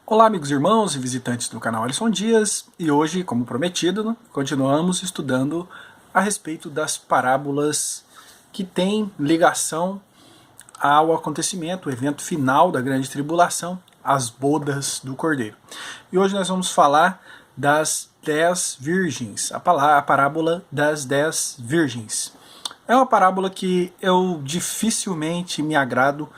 Olá, amigos, irmãos e visitantes do canal Alisson Dias, e hoje, como prometido, continuamos estudando a respeito das parábolas que têm ligação ao acontecimento, o evento final da grande tribulação, as bodas do Cordeiro. E hoje nós vamos falar das 10 virgens, a parábola das 10 virgens. É uma parábola que eu dificilmente me agrado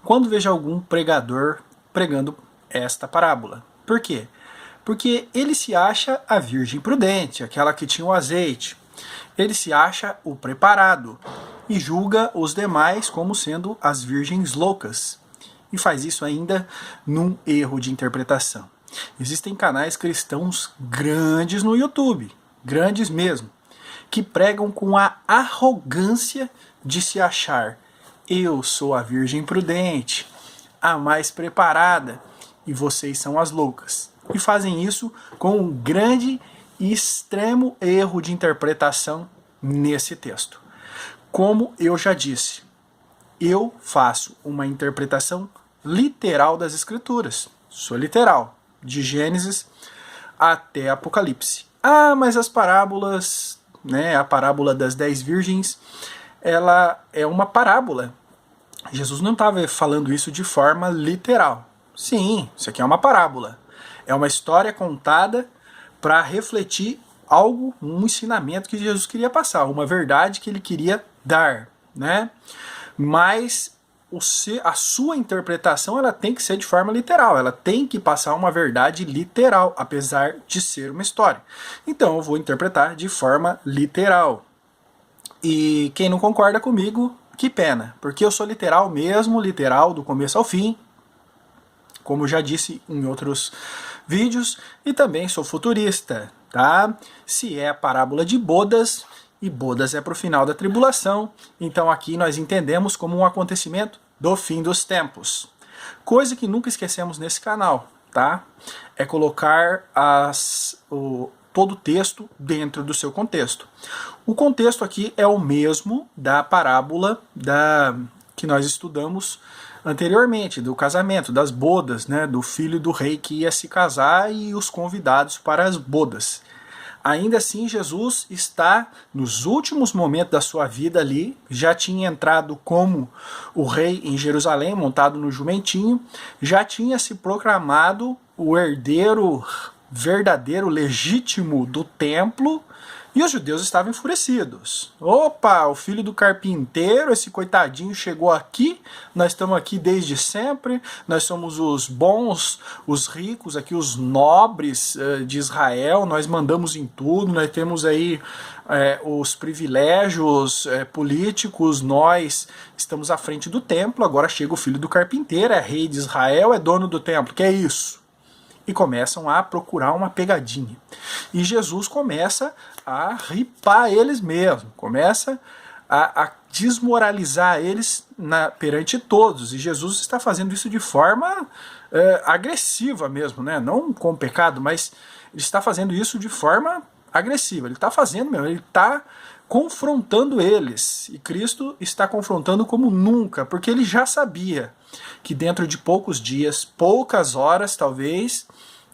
quando vejo algum pregador pregando esta parábola. Por quê? Porque ele se acha a virgem prudente, aquela que tinha o azeite. Ele se acha o preparado e julga os demais como sendo as virgens loucas. E faz isso ainda num erro de interpretação. Existem canais cristãos grandes no YouTube, grandes mesmo, que pregam com a arrogância de se achar: eu sou a virgem prudente, a mais preparada, e vocês são as loucas. E fazem isso com um grande e extremo erro de interpretação nesse texto. Como eu já disse, eu faço uma interpretação literal das Escrituras. Sou literal, de Gênesis até Apocalipse. Ah, mas as parábolas, a parábola das 10 virgens, ela é uma parábola. Jesus não estava falando isso de forma literal. Sim, isso aqui é uma parábola. É uma história contada para refletir algo, um ensinamento que Jesus queria passar, uma verdade que ele queria dar, né? Mas a sua interpretação ela tem que ser de forma literal, ela tem que passar uma verdade literal, apesar de ser uma história. Então eu vou interpretar de forma literal. E quem não concorda comigo, que pena, porque eu sou literal mesmo, literal do começo ao fim, como já disse em outros vídeos, e também sou futurista, tá? Se é a parábola de bodas, e bodas é para o final da tribulação, então aqui nós entendemos como um acontecimento do fim dos tempos. Coisa que nunca esquecemos nesse canal, tá? É colocar todo o texto dentro do seu contexto. O contexto aqui é o mesmo da parábola que nós estudamos anteriormente, do casamento, das bodas, do filho do rei que ia se casar e os convidados para as bodas. Ainda assim, Jesus está nos últimos momentos da sua vida ali, já tinha entrado como o rei em Jerusalém, montado no jumentinho, já tinha se proclamado o herdeiro verdadeiro, legítimo do templo, e os judeus estavam enfurecidos. Opa, o filho do carpinteiro, esse coitadinho chegou aqui, nós estamos aqui desde sempre, nós somos os bons, os ricos, aqui os nobres de Israel, nós mandamos em tudo, nós temos aí os privilégios políticos, nós estamos à frente do templo, agora chega o filho do carpinteiro, é rei de Israel, é dono do templo, que é isso? E começam a procurar uma pegadinha. E Jesus começa a ripar eles mesmo, começa a desmoralizar eles perante todos. E Jesus está fazendo isso de forma agressiva mesmo, não com pecado, mas ele está fazendo isso de forma agressiva. Ele está fazendo mesmo, ele está confrontando eles. E Cristo está confrontando como nunca, porque ele já sabia que dentro de poucos dias, poucas horas talvez,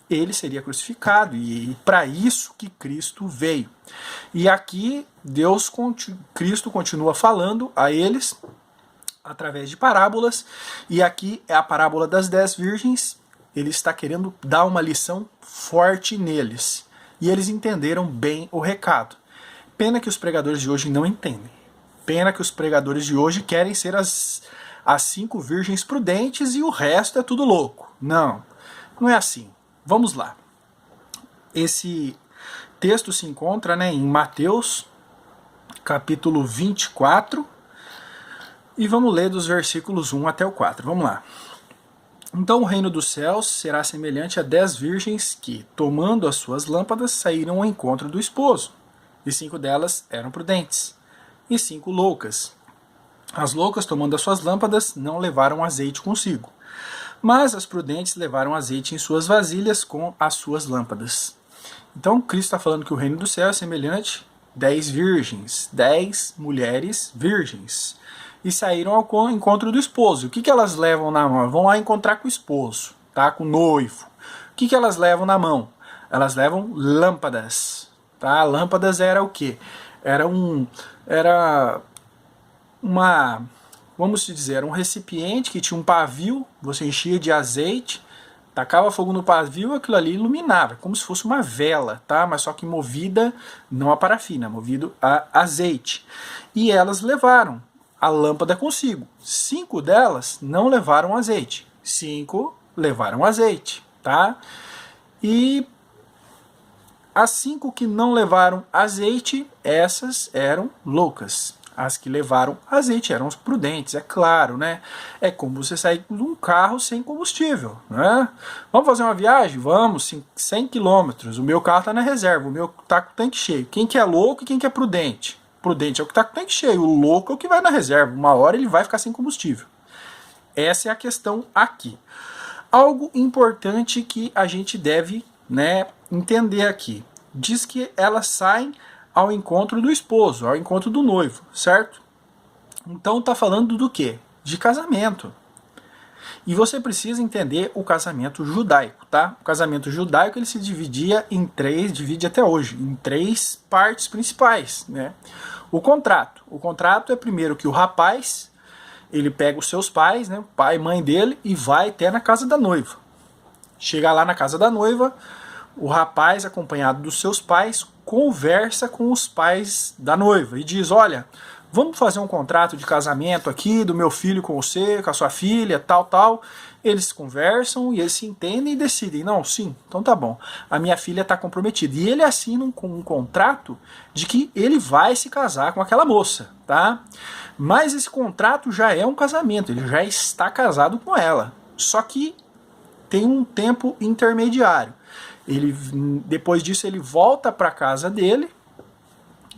ele seria crucificado, e para isso que Cristo veio. E aqui Cristo continua falando a eles através de parábolas, e aqui é a parábola das 10 virgens. Ele está querendo dar uma lição forte neles, e eles entenderam bem o recado. Pena que os pregadores de hoje não entendem. Pena que os pregadores de hoje querem ser as 5 virgens prudentes e o resto é tudo louco. Não, não é assim. Vamos lá. Esse texto se encontra em Mateus, capítulo 24, e vamos ler dos versículos 1 até o 4. Vamos lá. Então o reino dos céus será semelhante a 10 virgens que, tomando as suas lâmpadas, saíram ao encontro do esposo. E 5 delas eram prudentes, e 5 loucas. As loucas, tomando as suas lâmpadas, não levaram azeite consigo. Mas as prudentes levaram azeite em suas vasilhas com as suas lâmpadas. Então Cristo está falando que o reino do céu é semelhante a 10 virgens, 10 mulheres virgens. E saíram ao encontro do esposo. O que elas levam na mão? Vão lá encontrar com o esposo. tá? Com o noivo. O que elas levam na mão? Elas levam lâmpadas, tá? Lâmpadas era o quê? Era uma, vamos dizer, era um recipiente que tinha um pavio, você enchia de azeite, tacava fogo no pavio, aquilo ali iluminava, como se fosse uma vela, tá? Mas só que movida não a parafina, movido a azeite. E elas levaram a lâmpada consigo. 5 delas não levaram azeite, 5 levaram azeite, tá? E as 5 que não levaram azeite, essas eram loucas. As que levaram azeite eram os prudentes, é claro, né? É como você sair de um carro sem combustível, né? Vamos fazer uma viagem? Vamos, 100 quilômetros. O meu carro está na reserva, o meu está com o tanque cheio. Quem que é louco e quem que é prudente? Prudente é o que está com o tanque cheio, o louco é o que vai na reserva. Uma hora ele vai ficar sem combustível. Essa é a questão aqui. Algo importante que a gente deve, né, entender aqui. Diz que elas saem ao encontro do esposo, ao encontro do noivo, certo? Então tá falando do quê? De casamento. E você precisa entender o casamento judaico, tá? O casamento judaico ele se dividia em divide até hoje, em 3 partes principais, né? O contrato é primeiro que o rapaz, ele pega os seus pais, né, pai e mãe dele, e vai até na casa da noiva. Chega lá na casa da noiva, o rapaz, acompanhado dos seus pais, conversa com os pais da noiva e diz, olha, vamos fazer um contrato de casamento aqui do meu filho com você, com a sua filha, tal, tal. Eles conversam e eles se entendem e decidem, não, sim, então tá bom, a minha filha está comprometida. E ele assina um contrato de que ele vai se casar com aquela moça, tá? Mas esse contrato já é um casamento, ele já está casado com ela. Só que tem um tempo intermediário. Depois disso ele volta para casa dele,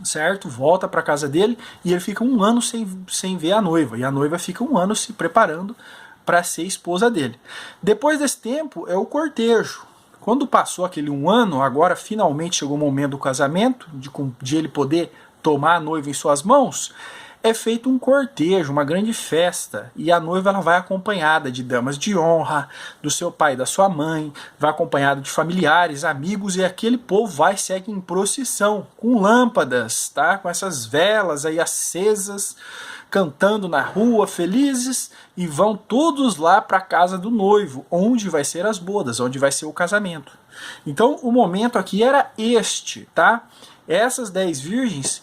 certo? Volta para casa dele e ele fica 1 ano sem ver a noiva. E a noiva fica 1 ano se preparando para ser esposa dele. Depois desse tempo é o cortejo. Quando passou aquele 1 ano, agora finalmente chegou o momento do casamento, de ele poder tomar a noiva em suas mãos, é feito um cortejo, uma grande festa, e a noiva ela vai acompanhada de damas de honra, do seu pai e da sua mãe, vai acompanhada de familiares, amigos, e aquele povo vai segue em procissão, com lâmpadas, tá? Com essas velas aí acesas, cantando na rua, felizes, e vão todos lá para a casa do noivo, onde vai ser as bodas, onde vai ser o casamento. Então o momento aqui era este, tá? Essas 10 virgens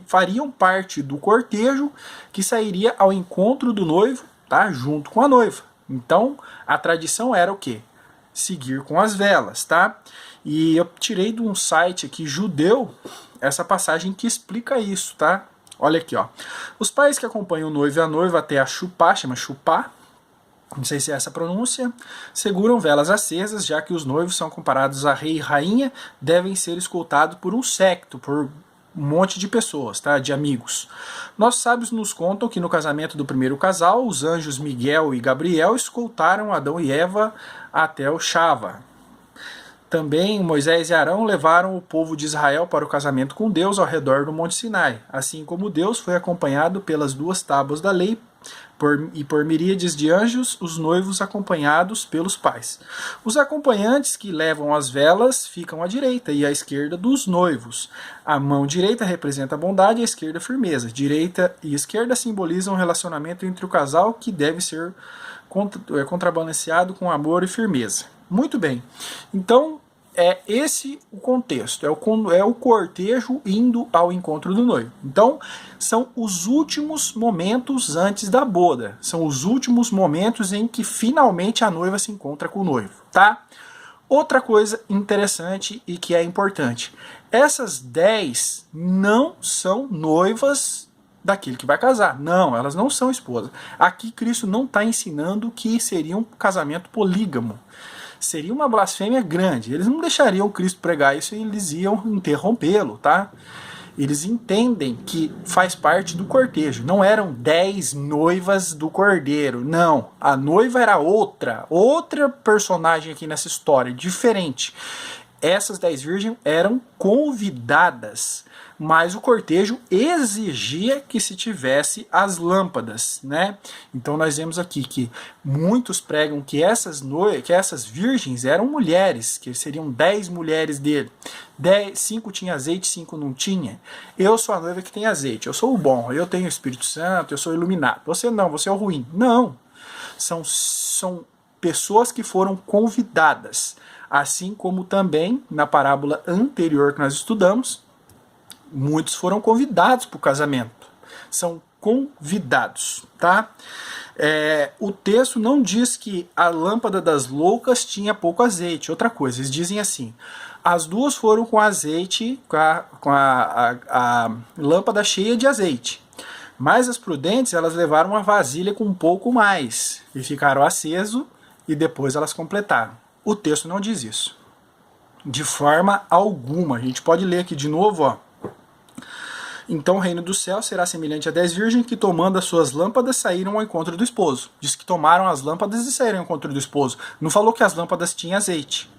fariam parte do cortejo que sairia ao encontro do noivo, tá? Junto com a noiva. Então, a tradição era o quê? Seguir com as velas, tá? E eu tirei de um site aqui judeu essa passagem que explica isso, tá? Olha aqui, ó. Os pais que acompanham o noivo e a noiva até a chupá, chama chupá, não sei se é essa a pronúncia, seguram velas acesas, já que os noivos são comparados a rei e rainha, devem ser escoltados por um séquito, por um monte de pessoas, tá? De amigos. Nossos sábios nos contam que no casamento do primeiro casal, os anjos Miguel e Gabriel escoltaram Adão e Eva até o Shava. Também Moisés e Arão levaram o povo de Israel para o casamento com Deus ao redor do Monte Sinai, assim como Deus foi acompanhado pelas 2 tábuas da lei e por miríades de anjos, os noivos acompanhados pelos pais. Os acompanhantes que levam as velas ficam à direita e à esquerda dos noivos. A mão direita representa a bondade e a esquerda a firmeza. Direita e esquerda simbolizam o relacionamento entre o casal que deve ser contrabalanceado com amor e firmeza. Muito bem. Então, é esse o contexto, é o cortejo indo ao encontro do noivo. Então, são os últimos momentos antes da boda, são os últimos momentos em que finalmente a noiva se encontra com o noivo, tá? Outra coisa interessante e que é importante, essas 10 não são noivas daquele que vai casar, não, elas não são esposas. Aqui Cristo não está ensinando que seria um casamento polígamo. Seria uma blasfêmia grande. Eles não deixariam Cristo pregar isso e eles iam interrompê-lo, tá? Eles entendem que faz parte do cortejo. Não eram 10 noivas do cordeiro, não. A noiva era outra personagem aqui nessa história, diferente. Essas 10 virgens eram convidadas, mas o cortejo exigia que se tivesse as lâmpadas, né? Então nós vemos aqui que muitos pregam que essas virgens eram mulheres, que seriam 10 mulheres dele. 5 tinha azeite, 5 não tinha. Eu sou a noiva que tem azeite, eu sou o bom, eu tenho o Espírito Santo, eu sou iluminado. Você não, você é o ruim. Não. São pessoas que foram convidadas. Assim como também na parábola anterior que nós estudamos, muitos foram convidados para o casamento. São convidados, tá? O texto não diz que a lâmpada das loucas tinha pouco azeite. Outra coisa, eles dizem assim: as duas foram com azeite, com a lâmpada cheia de azeite. Mas as prudentes, elas levaram uma vasilha com um pouco mais e ficaram aceso e depois elas completaram. O texto não diz isso. De forma alguma. A gente pode ler aqui de novo, ó. Então o reino do céu será semelhante a 10 virgens que, tomando as suas lâmpadas, saíram ao encontro do esposo. Diz que tomaram as lâmpadas e saíram ao encontro do esposo. Não falou que as lâmpadas tinham azeite.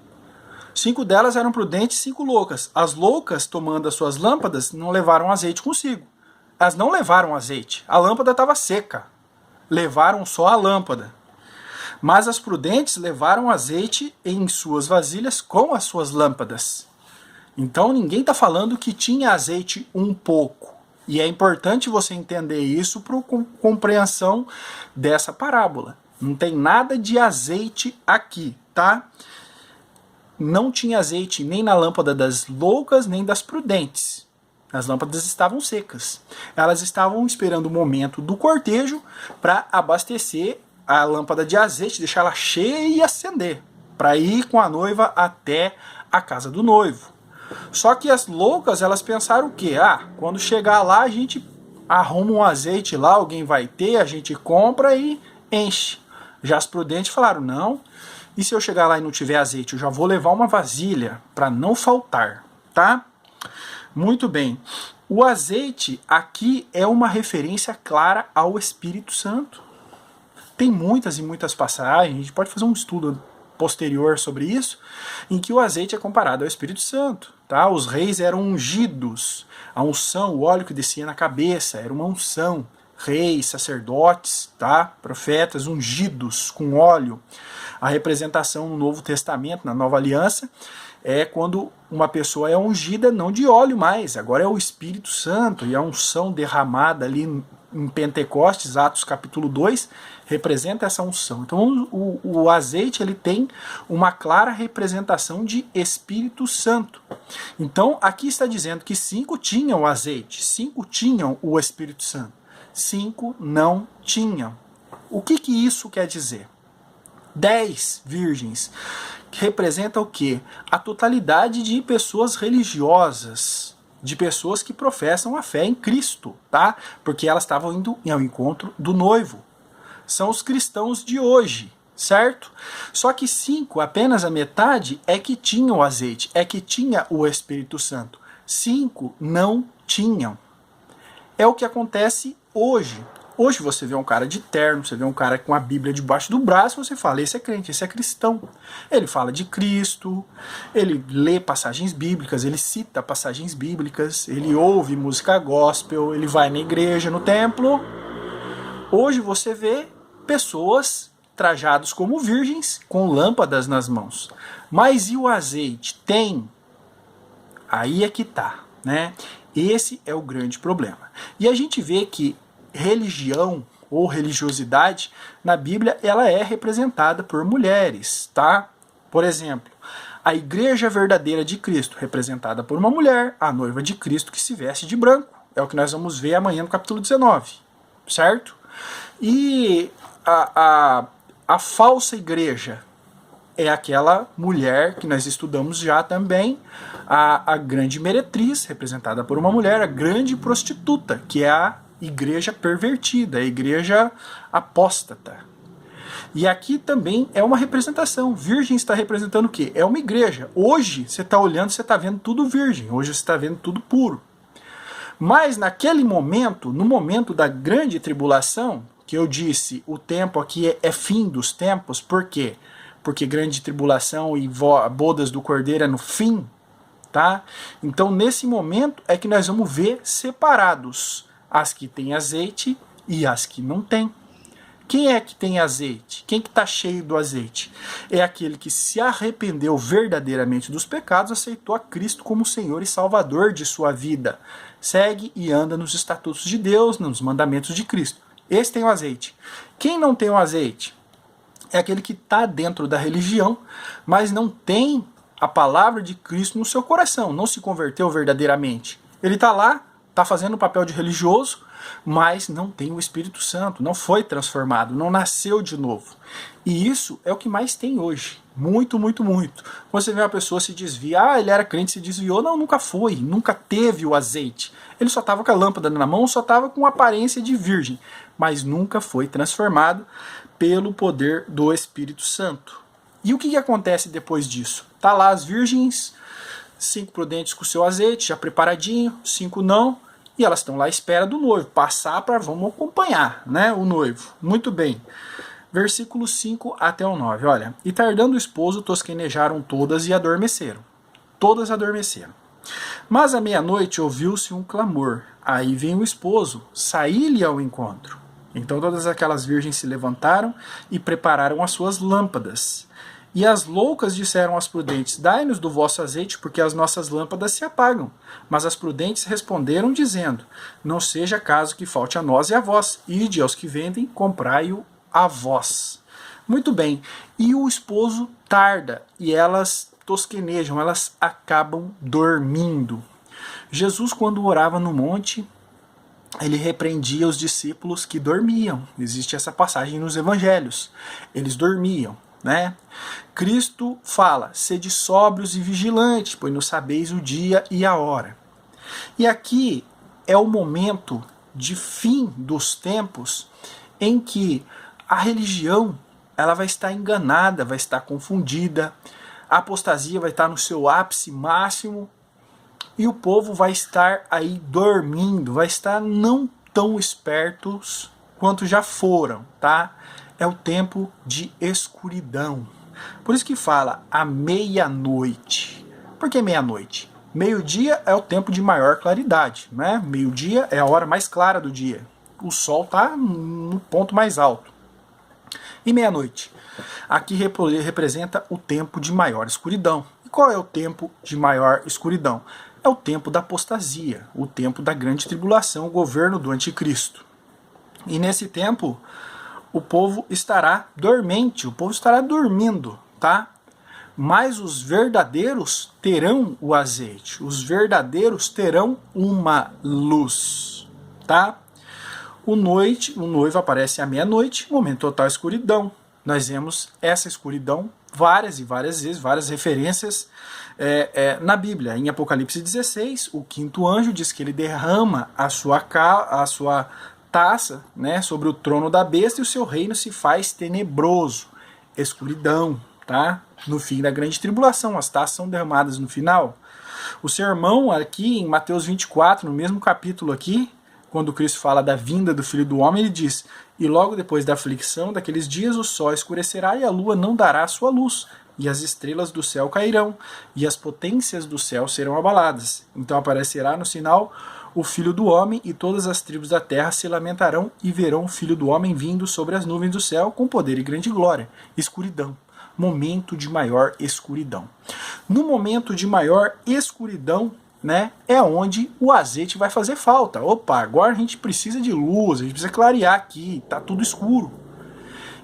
5 delas eram prudentes e 5 loucas. As loucas, tomando as suas lâmpadas, não levaram azeite consigo. Elas não levaram azeite. A lâmpada estava seca. Levaram só a lâmpada. Mas as prudentes levaram azeite em suas vasilhas com as suas lâmpadas. Então ninguém está falando que tinha azeite um pouco. E é importante você entender isso para a compreensão dessa parábola. Não tem nada de azeite aqui, tá? Não tinha azeite nem na lâmpada das loucas, nem das prudentes. As lâmpadas estavam secas. Elas estavam esperando o momento do cortejo para abastecer a lâmpada de azeite, deixar ela cheia e acender, para ir com a noiva até a casa do noivo. Só que as loucas, elas pensaram o quê? Quando chegar lá, a gente arruma um azeite lá, alguém vai ter, a gente compra e enche. Já as prudentes falaram, não, e se eu chegar lá e não tiver azeite, eu já vou levar uma vasilha para não faltar, tá? Muito bem. O azeite aqui é uma referência clara ao Espírito Santo. Tem muitas e muitas passagens, a gente pode fazer um estudo posterior sobre isso, em que o azeite é comparado ao Espírito Santo. Tá? Os reis eram ungidos, a unção, o óleo que descia na cabeça, era uma unção. Reis, sacerdotes, tá? Profetas ungidos com óleo. A representação no Novo Testamento, na Nova Aliança, é quando uma pessoa é ungida não de óleo mais, agora é o Espírito Santo, e a unção derramada ali em Pentecostes, Atos capítulo 2, representa essa unção. Então o azeite ele tem uma clara representação de Espírito Santo. Então aqui está dizendo que 5 tinham o azeite, 5 tinham o Espírito Santo, 5 não tinham. O que isso quer dizer? 10 virgens, que representa o quê? A totalidade de pessoas religiosas, de pessoas que professam a fé em Cristo, tá? Porque elas estavam indo ao encontro do noivo. São os cristãos de hoje, certo? Só que 5, apenas a metade, é que tinham o azeite, é que tinha o Espírito Santo. 5 não tinham. É o que acontece hoje. Hoje você vê um cara de terno, você vê um cara com a Bíblia debaixo do braço, você fala, esse é crente, esse é cristão. Ele fala de Cristo, ele lê passagens bíblicas, ele cita passagens bíblicas, ele ouve música gospel, ele vai na igreja, no templo. Hoje você vê pessoas trajados como virgens, com lâmpadas nas mãos. Mas e o azeite? Tem? Aí é que tá, né? Esse é o grande problema. E a gente vê que religião ou religiosidade na Bíblia ela é representada por mulheres, tá? Por exemplo, a igreja verdadeira de Cristo, representada por uma mulher, a noiva de Cristo que se veste de branco. É o que nós vamos ver amanhã no capítulo 19, certo? E a falsa igreja é aquela mulher que nós estudamos já também, a grande meretriz, representada por uma mulher, a grande prostituta, que é a igreja pervertida, a igreja apóstata. E aqui também é uma representação. Virgem está representando o quê? É uma igreja. Hoje você está olhando, você está vendo tudo virgem. Hoje você está vendo tudo puro. Mas naquele momento, no momento da grande tribulação, que eu disse, o tempo aqui é fim dos tempos. Por quê? Porque grande tribulação e bodas do Cordeiro é no fim. tá? Então nesse momento é que nós vamos ver separados as que têm azeite e as que não têm. Quem é que tem azeite? Quem que está cheio do azeite? É aquele que se arrependeu verdadeiramente dos pecados, aceitou a Cristo como Senhor e Salvador de sua vida. Segue e anda nos estatutos de Deus, nos mandamentos de Cristo. Esse tem o azeite. Quem não tem o azeite? É aquele que está dentro da religião, mas não tem a palavra de Cristo no seu coração, não se converteu verdadeiramente. Ele está lá, está fazendo o papel de religioso, mas não tem o Espírito Santo, não foi transformado, não nasceu de novo. E isso é o que mais tem hoje. Muito, muito, muito. Quando você vê uma pessoa se desvia, ele era crente, se desviou. Não, nunca foi, nunca teve o azeite. Ele só estava com a lâmpada na mão, só estava com aparência de virgem, mas nunca foi transformado pelo poder do Espírito Santo. E o que acontece depois disso? Tá lá as virgens, 5 prudentes com o seu azeite, já preparadinho, 5 não, e elas estão lá à espera do noivo, passar para, vamos acompanhar, né, o noivo. Muito bem. Versículo 5 até o 9, olha. E tardando o esposo, tosquenejaram todas e adormeceram. Todas adormeceram. Mas à meia-noite ouviu-se um clamor. Aí vem o esposo, saí-lhe ao encontro. Então todas aquelas virgens se levantaram e prepararam as suas lâmpadas. E as loucas disseram às prudentes, dai-nos do vosso azeite, porque as nossas lâmpadas se apagam. Mas as prudentes responderam, dizendo, não seja caso que falte a nós e a vós. Ide aos que vendem, comprai-o a vós. Muito bem. E o esposo tarda, e elas tosquenejam, elas acabam dormindo. Jesus, quando orava no monte, ele repreendia os discípulos que dormiam. Existe essa passagem nos evangelhos. Eles dormiam, né? Cristo fala, sede sóbrios e vigilantes, pois não sabeis o dia e a hora. E aqui é o momento de fim dos tempos em que a religião ela vai estar enganada, vai estar confundida, a apostasia vai estar no seu ápice máximo e o povo vai estar aí dormindo, vai estar não tão espertos quanto já foram, tá? É o tempo de escuridão. Por isso que fala a meia-noite. Por que meia-noite? Meio-dia é o tempo de maior claridade, né? Meio-dia é a hora mais clara do dia. O sol está no ponto mais alto. E meia-noite? Aqui representa o tempo de maior escuridão. E qual é o tempo de maior escuridão? É o tempo da apostasia, o tempo da grande tribulação, o governo do anticristo. E nesse tempo, o povo estará dormente, o povo estará dormindo, tá? Mas os verdadeiros terão o azeite, os verdadeiros terão uma luz, tá? O noivo aparece à meia-noite, momento total escuridão. Nós vemos essa escuridão várias e várias vezes, várias referências na Bíblia. Em Apocalipse 16, o quinto anjo diz que ele derrama a sua taça, né, sobre o trono da besta e o seu reino se faz tenebroso. Escuridão, tá? No fim da grande tribulação, as taças são derramadas no final. O sermão aqui em Mateus 24, no mesmo capítulo aqui, quando Cristo fala da vinda do Filho do Homem, ele diz, e logo depois da aflição daqueles dias o sol escurecerá e a lua não dará a sua luz, e as estrelas do céu cairão, e as potências do céu serão abaladas. Então aparecerá no sinal o Filho do Homem, e todas as tribos da terra se lamentarão e verão o Filho do Homem vindo sobre as nuvens do céu com poder e grande glória. Escuridão. Momento de maior escuridão. No momento de maior escuridão, né, é onde o azeite vai fazer falta. Opa, agora a gente precisa de luz, a gente precisa clarear aqui, tá tudo escuro.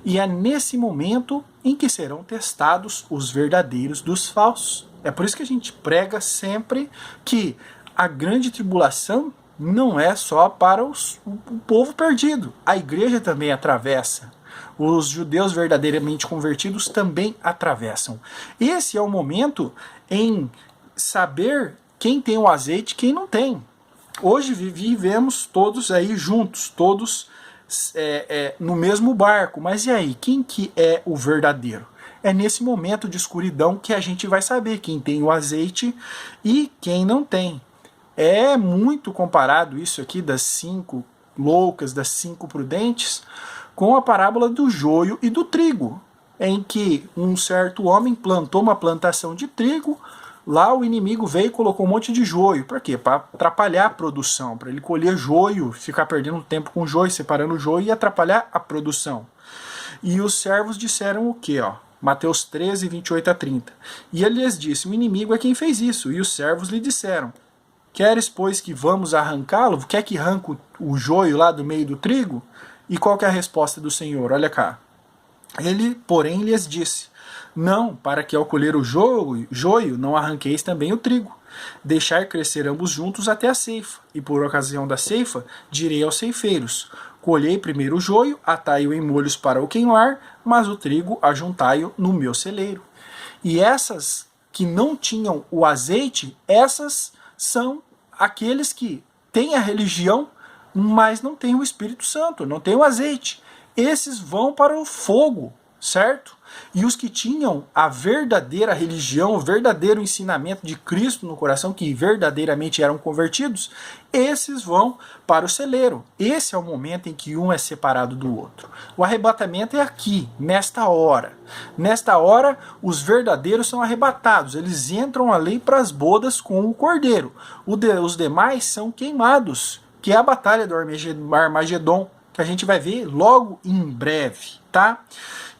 E é nesse momento em que serão testados os verdadeiros dos falsos. É por isso que a gente prega sempre que a grande tribulação não é só para o povo perdido. A igreja também atravessa. Os judeus verdadeiramente convertidos também atravessam. Esse é o momento em saber quem tem o azeite e quem não tem. Hoje vivemos todos aí juntos, todos no mesmo barco. Mas e aí, quem que é o verdadeiro? É nesse momento de escuridão que a gente vai saber quem tem o azeite e quem não tem. É muito comparado isso aqui das 5 loucas, das 5 prudentes, com a parábola do joio e do trigo, em que um certo homem plantou uma plantação de trigo, Lá o inimigo veio e colocou um monte de joio. Por quê? Para atrapalhar a produção, para ele colher joio, ficar perdendo tempo com joio, separando o joio e atrapalhar a produção. E os servos disseram o quê? Mateus 13, 28 a 30. E ele lhes disse, o inimigo é quem fez isso. E os servos lhe disseram, queres, pois, que vamos arrancá-lo? Quer que arranque o joio lá do meio do trigo? E qual que é a resposta do Senhor? Olha cá. Ele, porém, lhes disse, não, para que ao colher o joio, não arranqueis também o trigo. Deixai crescer ambos juntos até a ceifa. E por ocasião da ceifa, direi aos ceifeiros, colhei primeiro o joio, atai-o em molhos para o queimar, mas o trigo ajuntai-o no meu celeiro. E essas que não tinham o azeite, essas são aqueles que têm a religião, mas não têm o Espírito Santo, não têm o azeite. Esses vão para o fogo, certo? E os que tinham a verdadeira religião, o verdadeiro ensinamento de Cristo no coração, que verdadeiramente eram convertidos, esses vão para o celeiro. Esse é o momento em que um é separado do outro. O arrebatamento é aqui, nesta hora. Nesta hora, os verdadeiros são arrebatados. Eles entram ali para as bodas com o cordeiro. Os demais são queimados, que é a batalha do Armagedon, que a gente vai ver logo em breve, tá?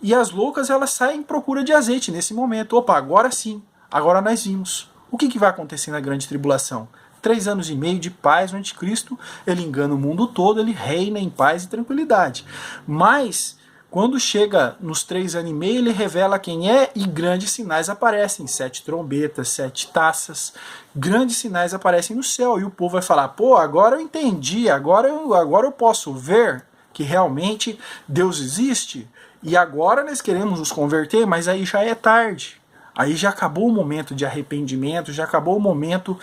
E as loucas, elas saem em procura de azeite nesse momento. Opa, agora sim, agora nós vimos. O que vai acontecer na grande tribulação? 3 anos e meio de paz, o anticristo, ele engana o mundo todo, ele reina em paz e tranquilidade. Mas, quando chega nos 3 anos e meio, ele revela quem é e grandes sinais aparecem. 7 trombetas, 7 taças, grandes sinais aparecem no céu. E o povo vai falar, pô, agora eu entendi, agora eu posso ver que realmente Deus existe. E agora nós queremos nos converter, mas aí já é tarde. Aí já acabou o momento de arrependimento, já acabou o momento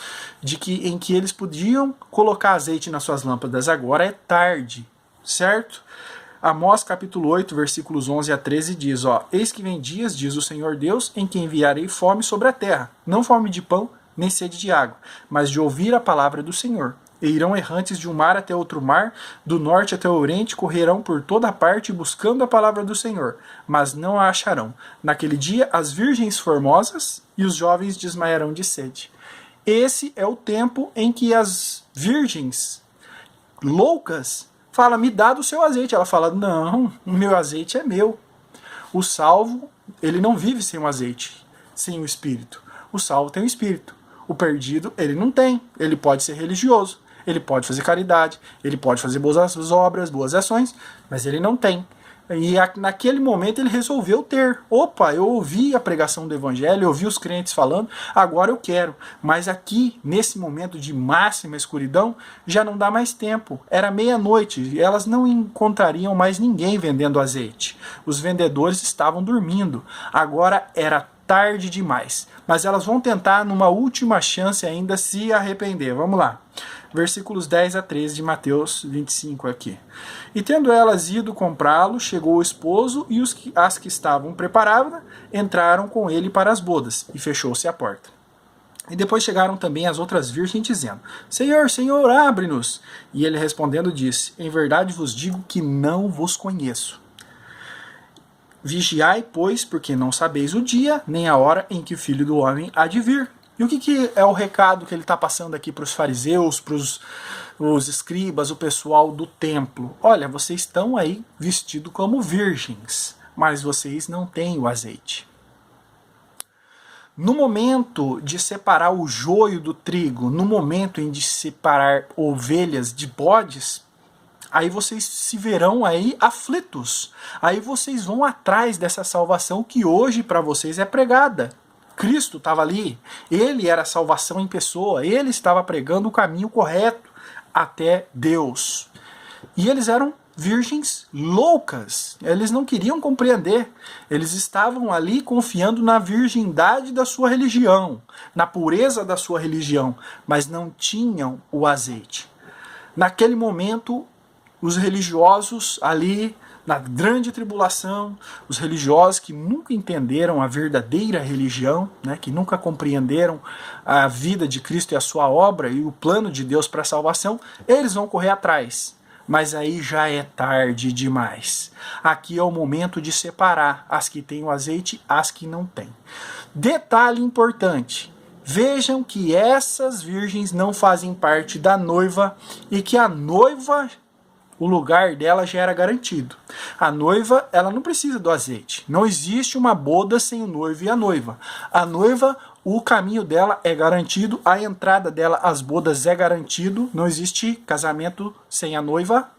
em que eles podiam colocar azeite nas suas lâmpadas. Agora é tarde, certo? Amós capítulo 8, versículos 11 a 13 diz, eis que vem dias, diz o Senhor Deus, em que enviarei fome sobre a terra, não fome de pão, nem sede de água, mas de ouvir a palavra do Senhor. E irão errantes de um mar até outro mar, do norte até o oriente, correrão por toda parte buscando a palavra do Senhor, mas não a acharão. Naquele dia as virgens formosas e os jovens desmaiarão de sede. Esse é o tempo em que as virgens loucas falam, me dá do seu azeite. Ela fala, não, o meu azeite é meu. O salvo, ele não vive sem o azeite, sem o Espírito. O salvo tem o Espírito. O perdido, ele não tem. Ele pode ser religioso, ele pode fazer caridade, ele pode fazer boas obras, boas ações, mas ele não tem. E naquele momento ele resolveu ter. Opa, eu ouvi a pregação do evangelho, eu ouvi os crentes falando, agora eu quero. Mas aqui, nesse momento de máxima escuridão, já não dá mais tempo. Era meia-noite e elas não encontrariam mais ninguém vendendo azeite. Os vendedores estavam dormindo. Agora era tarde demais. Mas elas vão tentar, numa última chance ainda, se arrepender. Vamos lá. Versículos 10 a 13 de Mateus 25 aqui. E tendo elas ido comprá-lo, chegou o esposo e as que estavam preparadas entraram com ele para as bodas, e fechou-se a porta. E depois chegaram também as outras virgens, dizendo, Senhor, Senhor, abre-nos. E ele respondendo disse, em verdade vos digo que não vos conheço. Vigiai, pois, porque não sabeis o dia, nem a hora em que o Filho do Homem há de vir. E o que é o recado que ele está passando aqui para os fariseus, para os escribas, o pessoal do templo? Olha, vocês estão aí vestidos como virgens, mas vocês não têm o azeite. No momento de separar o joio do trigo, no momento em de separar ovelhas de bodes, aí vocês se verão aí aflitos. Aí vocês vão atrás dessa salvação que hoje para vocês é pregada. Cristo estava ali, ele era a salvação em pessoa, ele estava pregando o caminho correto até Deus. E eles eram virgens loucas, eles não queriam compreender, eles estavam ali confiando na virgindade da sua religião, na pureza da sua religião, mas não tinham o azeite. Naquele momento, os religiosos ali, na grande tribulação, os religiosos que nunca entenderam a verdadeira religião, né, que nunca compreenderam a vida de Cristo e a sua obra e o plano de Deus para a salvação, eles vão correr atrás. Mas aí já é tarde demais. Aqui é o momento de separar as que têm o azeite, as que não têm. Detalhe importante, Vejam que essas virgens não fazem parte da noiva e que a noiva, o lugar dela já era garantido. A noiva, ela não precisa do azeite. Não existe uma boda sem o noivo e a noiva. A noiva, o caminho dela é garantido, a entrada dela às bodas é garantido. Não existe casamento sem a noiva.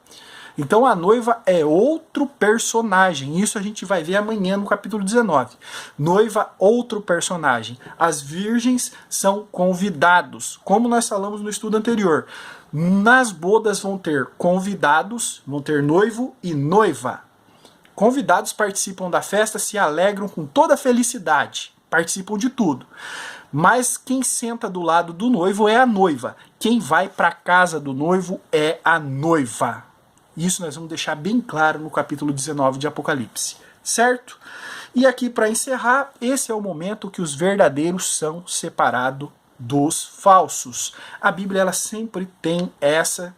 Então a noiva é outro personagem. Isso a gente vai ver amanhã no capítulo 19. Noiva, outro personagem. As virgens são convidados. Como nós falamos no estudo anterior. Nas bodas vão ter convidados, vão ter noivo e noiva. Convidados participam da festa, se alegram com toda a felicidade, participam de tudo. Mas quem senta do lado do noivo é a noiva. Quem vai para a casa do noivo é a noiva. Isso nós vamos deixar bem claro no capítulo 19 de Apocalipse, certo? E aqui para encerrar, esse é o momento que os verdadeiros são separados dos falsos. A Bíblia ela sempre tem essa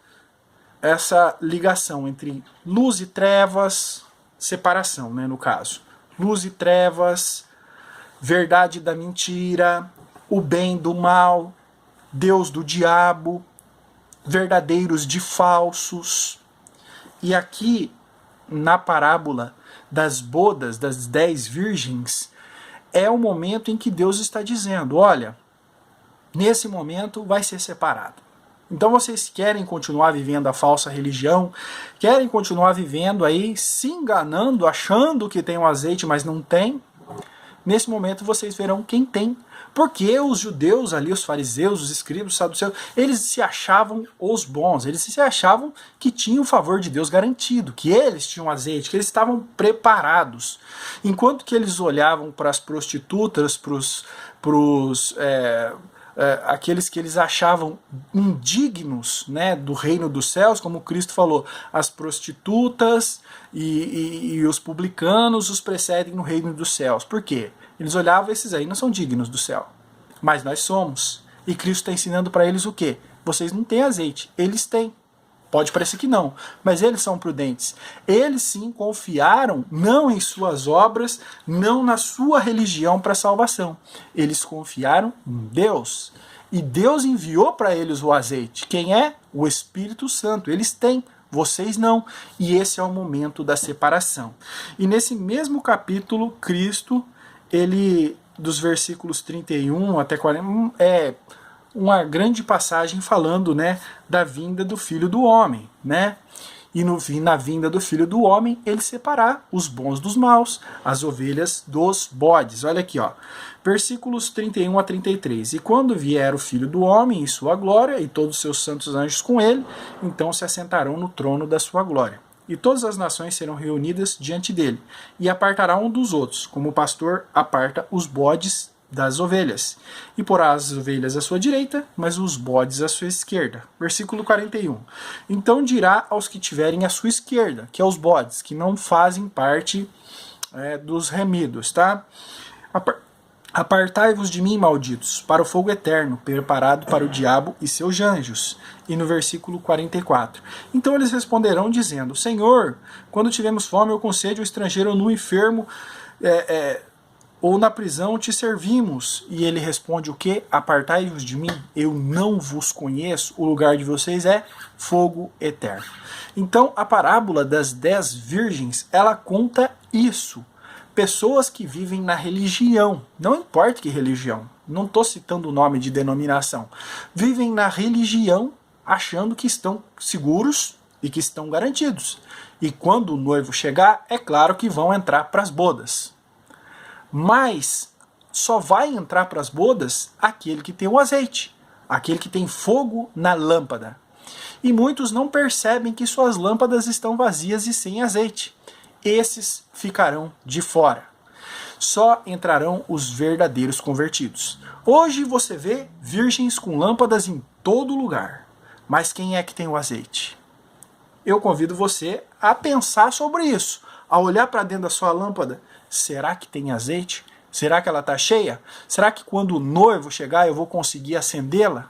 ligação entre luz e trevas, separação, né, no caso. Luz e trevas, verdade da mentira, o bem do mal, Deus do diabo, verdadeiros de falsos. E aqui, na parábola das bodas das 10 virgens, é o momento em que Deus está dizendo, olha, nesse momento vai ser separado. Então vocês querem continuar vivendo a falsa religião, querem continuar vivendo aí, se enganando, achando que tem um azeite, mas não tem? Nesse momento vocês verão quem tem. Porque os judeus ali, os fariseus, os escribas, os saduceus, eles se achavam os bons, eles se achavam que tinham o favor de Deus garantido, que eles tinham azeite, que eles estavam preparados. Enquanto que eles olhavam para as prostitutas, aqueles que eles achavam indignos, né, do reino dos céus, como Cristo falou, as prostitutas e os publicanos os precedem no reino dos céus. Por quê? Eles olhavam, esses aí não são dignos do céu, mas nós somos. E Cristo está ensinando para eles o quê? Vocês não têm azeite, eles têm. Pode parecer que não, mas eles são prudentes. Eles sim confiaram não em suas obras, não na sua religião para salvação. Eles confiaram em Deus. E Deus enviou para eles o azeite. Quem é? O Espírito Santo. Eles têm, vocês não. E esse é o momento da separação. E nesse mesmo capítulo, Cristo, ele, dos versículos 31 até 40, é uma grande passagem falando, né, da vinda do Filho do Homem, né? E na vinda do Filho do Homem, ele separar os bons dos maus, as ovelhas dos bodes. Olha aqui, ó, versículos 31 a 33. E quando vier o Filho do Homem em sua glória, e todos os seus santos anjos com ele, então se assentarão no trono da sua glória. E todas as nações serão reunidas diante dele, e apartará um dos outros, como o pastor aparta os bodes das ovelhas, e porá as ovelhas à sua direita, mas os bodes à sua esquerda. Versículo 41. Então dirá aos que tiverem à sua esquerda, que é os bodes, que não fazem parte dos remidos, tá? Apartai-vos de mim, malditos, para o fogo eterno, preparado para o diabo e seus anjos. E no versículo 44. Então eles responderão dizendo, Senhor, quando tivemos fome ou com sede, ou estrangeiro ou nu, enfermo, ou na prisão te servimos. E ele responde o quê? Apartai-vos de mim, eu não vos conheço, o lugar de vocês é fogo eterno. Então a parábola das 10 virgens, ela conta isso. Pessoas que vivem na religião, não importa que religião, não estou citando o nome de denominação, vivem na religião achando que estão seguros e que estão garantidos. E quando o noivo chegar, é claro que vão entrar para as bodas. Mas só vai entrar para as bodas aquele que tem o azeite, aquele que tem fogo na lâmpada. E muitos não percebem que suas lâmpadas estão vazias e sem azeite. Esses ficarão de fora. Só entrarão os verdadeiros convertidos. Hoje você vê virgens com lâmpadas em todo lugar. Mas quem é que tem o azeite? Eu convido você a pensar sobre isso. A olhar para dentro da sua lâmpada. Será que tem azeite? Será que ela está cheia? Será que quando o noivo chegar eu vou conseguir acendê-la?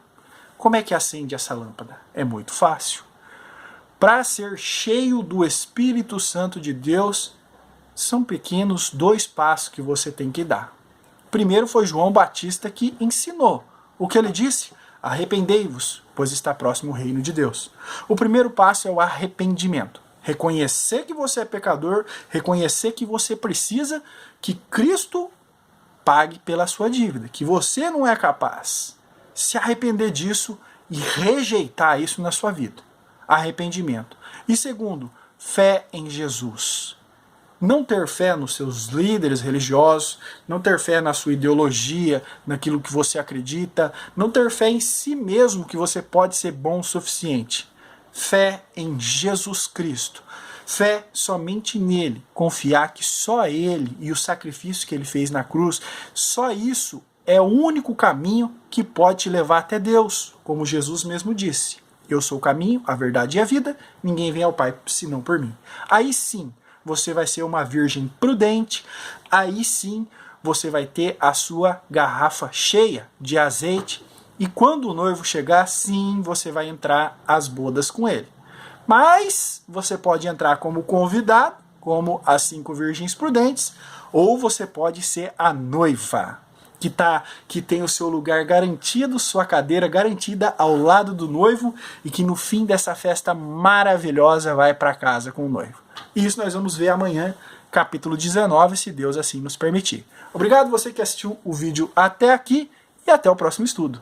Como é que acende essa lâmpada? É muito fácil. Para ser cheio do Espírito Santo de Deus, são pequenos 2 passos que você tem que dar. Primeiro foi João Batista que ensinou. O que ele disse? Arrependei-vos, pois está próximo o reino de Deus. O primeiro passo é o arrependimento. Reconhecer que você é pecador, reconhecer que você precisa que Cristo pague pela sua dívida, que você não é capaz. Se arrepender disso e rejeitar isso na sua vida. Arrependimento. E segundo, fé em Jesus. Não ter fé nos seus líderes religiosos, não ter fé na sua ideologia, naquilo que você acredita, não ter fé em si mesmo que você pode ser bom o suficiente. Fé em Jesus Cristo. Fé somente nele. Confiar que só ele e o sacrifício que ele fez na cruz, só isso é o único caminho que pode te levar até Deus, como Jesus mesmo disse. Eu sou o caminho, a verdade e a vida, ninguém vem ao Pai senão por mim. Aí sim, você vai ser uma virgem prudente, aí sim você vai ter a sua garrafa cheia de azeite, e quando o noivo chegar, sim, você vai entrar às bodas com ele. Mas você pode entrar como convidado, como as 5 virgens prudentes, ou você pode ser a noiva, que tem o seu lugar garantido, sua cadeira garantida ao lado do noivo, e que no fim dessa festa maravilhosa vai para casa com o noivo. E isso nós vamos ver amanhã, capítulo 19, se Deus assim nos permitir. Obrigado você que assistiu o vídeo até aqui e até o próximo estudo.